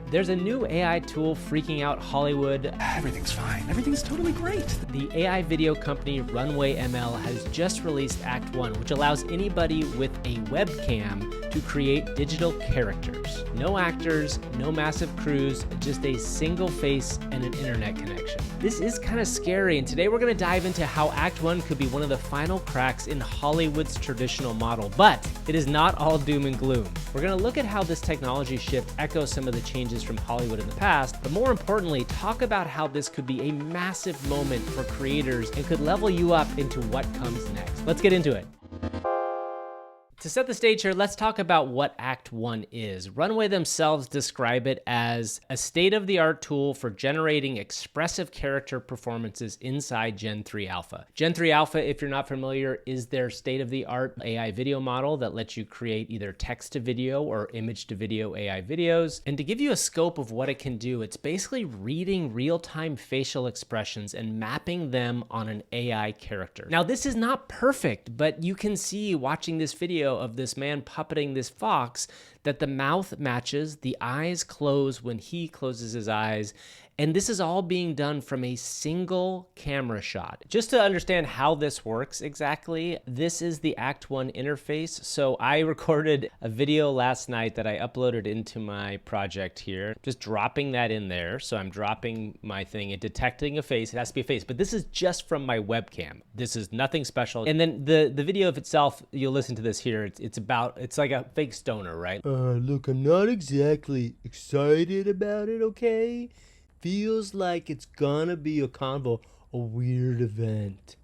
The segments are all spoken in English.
There's a new AI tool freaking out Hollywood. Everything's fine. Everything's totally great. The AI video company Runway ML has just released Act One, which allows anybody with a webcam to create digital characters. No actors, no massive crews, just a single face and an internet connection. This is kind of scary, and today we're going to dive into how Act One could be one of the final cracks in Hollywood's traditional model, but it is not all doom and gloom. We're going to look at how this technology shift echoes some of the changes from Hollywood in the past, but more importantly, talk about how this could be a massive moment for creators and could level you up into what comes next. Let's get into it. To set the stage here, let's talk about what Act One is. Runway themselves describe it as a state-of-the-art tool for generating expressive character performances inside Gen 3 Alpha. Gen 3 Alpha, if you're not familiar, is their state-of-the-art AI video model that lets you create either text-to-video or image-to-video AI videos. And to give you a scope of what it can do, it's basically reading real-time facial expressions and mapping them on an AI character. Now, this is not perfect, but you can see watching this video of this man puppeting this fox that the mouth matches, the eyes close when he closes his eyes, and this is all being done from a single camera shot. Just to understand how this works exactly, this is the Act One interface. So I recorded a video last night that I uploaded into my project here, just dropping that in there. So I'm dropping my thing and detecting a face. It has to be a face, but this is just from my webcam. This is nothing special. And then the video of itself, you'll listen to this here. It's like a fake stoner, right? Look, I'm not exactly excited about it, okay? Feels like it's gonna be a weird event.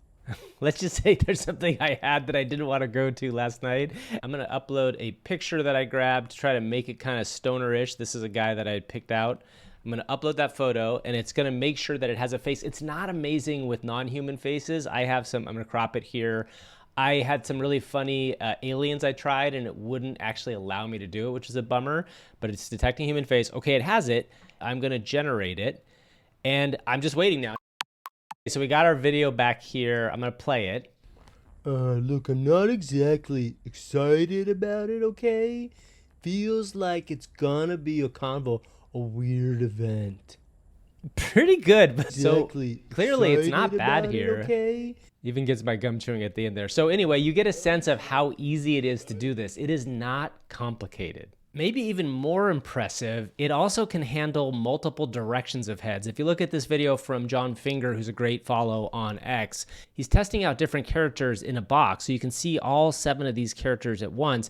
Let's just say there's something I had that I didn't want to go to last night. I'm going to upload a picture that I grabbed to try to make it kind of stoner-ish. This is a guy that I had picked out. I'm going to upload that photo, and it's going to make sure that it has a face. It's not amazing with non-human faces. I'm going to crop it here. I had some really funny aliens I tried, and it wouldn't actually allow me to do it, which is a bummer, but it's detecting human face. Okay, it has it. I'm going to generate it, and I'm just waiting now. So we got our video back here. I'm going to play it. Look, I'm not exactly excited about it, okay? Feels like it's gonna be a weird event. Pretty good. Exactly. So clearly it's not bad here. Okay? Even gets my gum chewing at the end there. So anyway, you get a sense of how easy it is to do this. It is not complicated. Maybe even more impressive, it also can handle multiple directions of heads. If you look at this video from John Finger, who's a great follow on X, he's testing out different characters in a box, so you can see all 7 of these characters at once.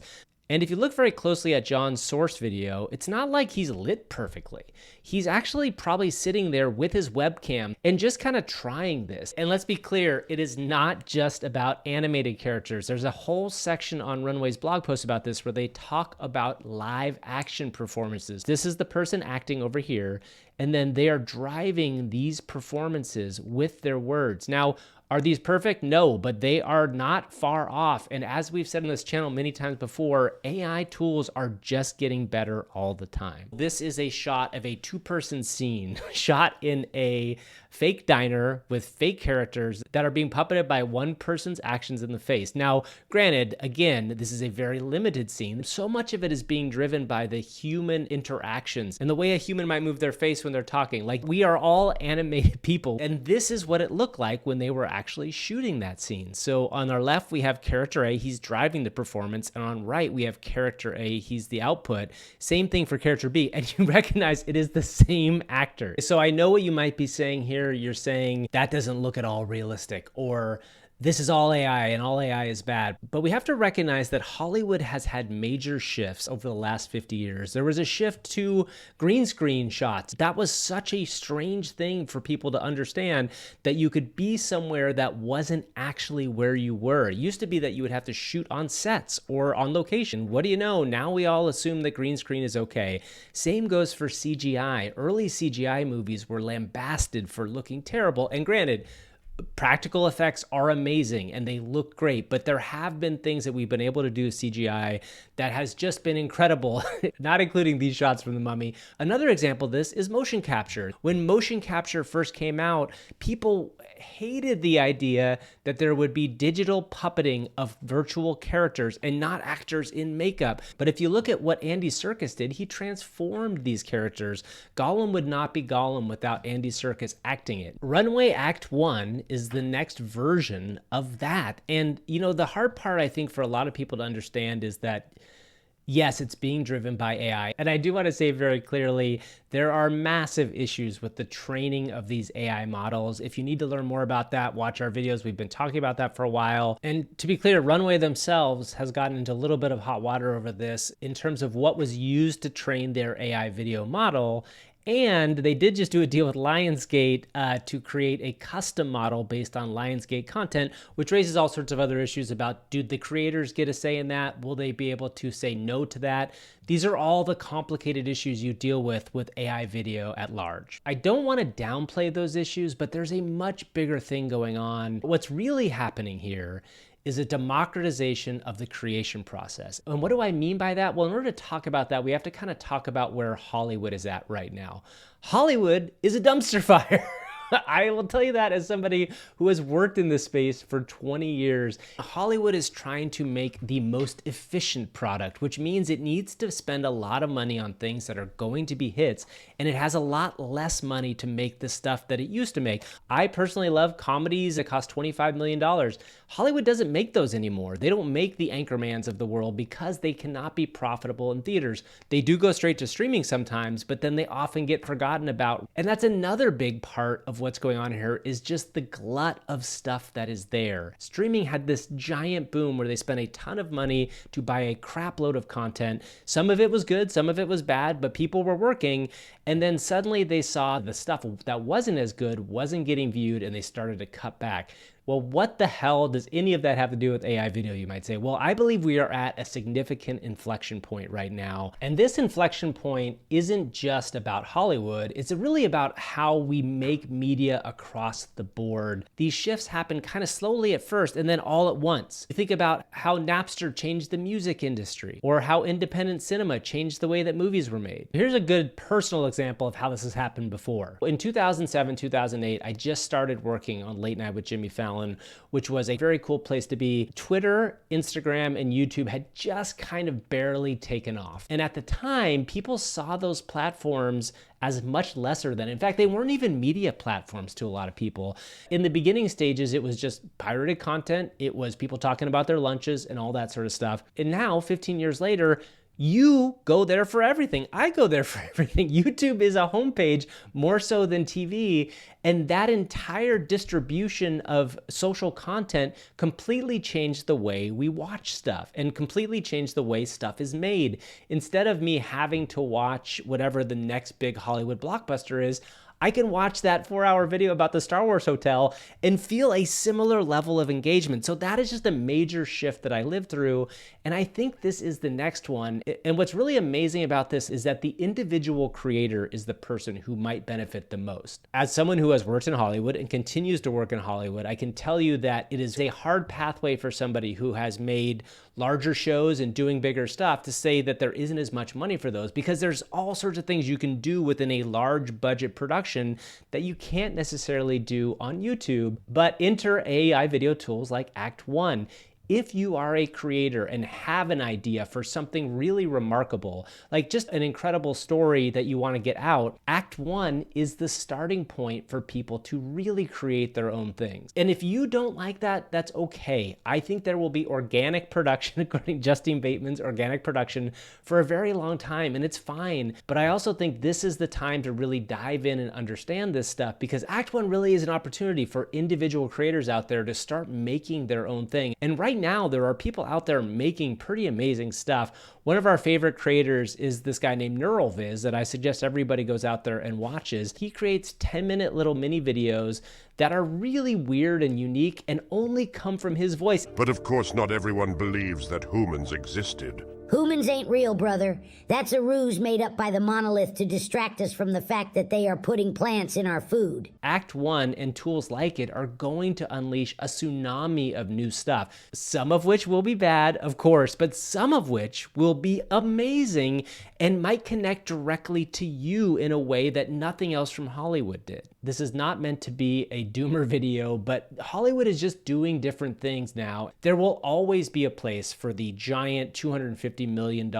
And if you look very closely at John's source video, it's not like he's lit perfectly. He's actually probably sitting there with his webcam and just kind of trying this. And let's be clear, it is not just about animated characters. There's a whole section on Runway's blog post about this where they talk about live action performances. This is the person acting over here, and then they are driving these performances with their words. Now, are these perfect? No, but they are not far off. And as we've said on this channel many times before, AI tools are just getting better all the time. This is a shot of a 2-person scene shot in a fake diner with fake characters that are being puppeted by one person's actions in the face. Now, granted, again, this is a very limited scene. So much of it is being driven by the human interactions and the way a human might move their face when they're talking. Like, we are all animated people, and this is what it looked like when they were actually shooting that scene. So on our left, we have character A, he's driving the performance, and on right, we have character A, he's the output. Same thing for character B, and you recognize it is the same actor. So I know what you might be saying here. You're saying that doesn't look at all realistic, or this is all AI and all AI is bad. But we have to recognize that Hollywood has had major shifts over the last 50 years. There was a shift to green screen shots. That was such a strange thing for people to understand, that you could be somewhere that wasn't actually where you were. It used to be that you would have to shoot on sets or on location. What do you know? Now we all assume that green screen is okay. Same goes for CGI. Early CGI movies were lambasted for looking terrible. And granted, Practical effects are amazing and they look great, but there have been things that we've been able to do with CGI that has just been incredible, not including these shots from The Mummy. Another example of this is motion capture. When motion capture first came out, people hated the idea that there would be digital puppeting of virtual characters and not actors in makeup. But if you look at what Andy Serkis did, he transformed these characters. Gollum would not be Gollum without Andy Serkis acting it. Runway Act One is the next version of that. And, you know, the hard part, I think, for a lot of people to understand is that yes, it's being driven by AI. And I do want to say very clearly, there are massive issues with the training of these AI models. If you need to learn more about that, watch our videos. We've been talking about that for a while. And to be clear, Runway themselves has gotten into a little bit of hot water over this in terms of what was used to train their AI video model. And they did just do a deal with Lionsgate to create a custom model based on Lionsgate content, which raises all sorts of other issues about, do the creators get a say in that? Will they be able to say no to that? These are all the complicated issues you deal with AI video at large. I don't want to downplay those issues, but there's a much bigger thing going on. What's really happening here is a democratization of the creation process. And what do I mean by that? Well, in order to talk about that, we have to kind of talk about where Hollywood is at right now. Hollywood is a dumpster fire. I will tell you that as somebody who has worked in this space for 20 years. Hollywood is trying to make the most efficient product, which means it needs to spend a lot of money on things that are going to be hits, and it has a lot less money to make the stuff that it used to make. I personally love comedies that cost $25 million. Hollywood doesn't make those anymore. They don't make the Anchormans of the world because they cannot be profitable in theaters. They do go straight to streaming sometimes, but then they often get forgotten about. And that's another big part of what's going on here, is just the glut of stuff that is there. Streaming had this giant boom where they spent a ton of money to buy a crap load of content. Some of it was good, some of it was bad, but people were working. And then suddenly they saw the stuff that wasn't as good wasn't getting viewed, and they started to cut back. Well, what the hell does any of that have to do with AI video, you might say? Well, I believe we are at a significant inflection point right now. And this inflection point isn't just about Hollywood. It's really about how we make media across the board. These shifts happen kind of slowly at first and then all at once. You think about how Napster changed the music industry, or how independent cinema changed the way that movies were made. Here's a good personal example of how this has happened before. In 2007, 2008, I just started working on Late Night with Jimmy Fallon, which was a very cool place to be. Twitter, Instagram, and YouTube had just kind of barely taken off. And at the time, people saw those platforms as much lesser than, in fact, they weren't even media platforms to a lot of people. In the beginning stages, it was just pirated content. It was people talking about their lunches and all that sort of stuff. And now, 15 years later, you go there for everything. I go there for everything. YouTube is a homepage more so than TV. And that entire distribution of social content completely changed the way we watch stuff and completely changed the way stuff is made. Instead of me having to watch whatever the next big Hollywood blockbuster is, I can watch that 4-hour video about the Star Wars hotel and feel a similar level of engagement. So that is just a major shift that I lived through. And I think this is the next one. And what's really amazing about this is that the individual creator is the person who might benefit the most. As someone who has worked in Hollywood and continues to work in Hollywood, I can tell you that it is a hard pathway for somebody who has made larger shows and doing bigger stuff to say that there isn't as much money for those, because there's all sorts of things you can do within a large budget production that you can't necessarily do on YouTube. But enter AI video tools like Act One. If you are a creator and have an idea for something really remarkable, like just an incredible story that you want to get out, Act One is the starting point for people to really create their own things. And if you don't like that, that's okay. I think there will be organic production, according to Justine Bateman's organic production, for a very long time, and it's fine. But I also think this is the time to really dive in and understand this stuff, because Act One really is an opportunity for individual creators out there to start making their own thing. And right now, there are people out there making pretty amazing stuff. One of our favorite creators is this guy named NeuralViz that I suggest everybody goes out there and watches. He creates 10-minute little mini videos that are really weird and unique and only come from his voice. But of course, not everyone believes that humans existed. Humans Humans ain't real, brother. That's a ruse made up by the monolith to distract us from the fact that they are putting plants in our food. Act One and tools like it are going to unleash a tsunami of new stuff, some of which will be bad, of course, but some of which will be amazing and might connect directly to you in a way that nothing else from Hollywood did. This is not meant to be a doomer video, but Hollywood is just doing different things now. There will always be a place for the giant $250 million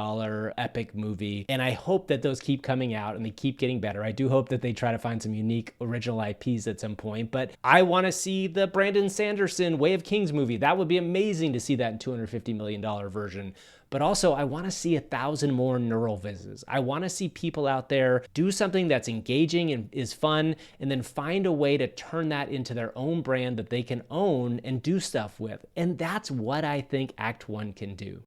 epic movie, and I hope that those keep coming out and they keep getting better. I do hope that they try to find some unique original IPs at some point, but I want to see the Brandon Sanderson Way of Kings movie. That would be amazing to see that in $250 million version. But also, I want to see 1,000 more neural vizzes. I want to see people out there do something that's engaging and is fun, and then find a way to turn that into their own brand that they can own and do stuff with. And that's what I think Act One can do.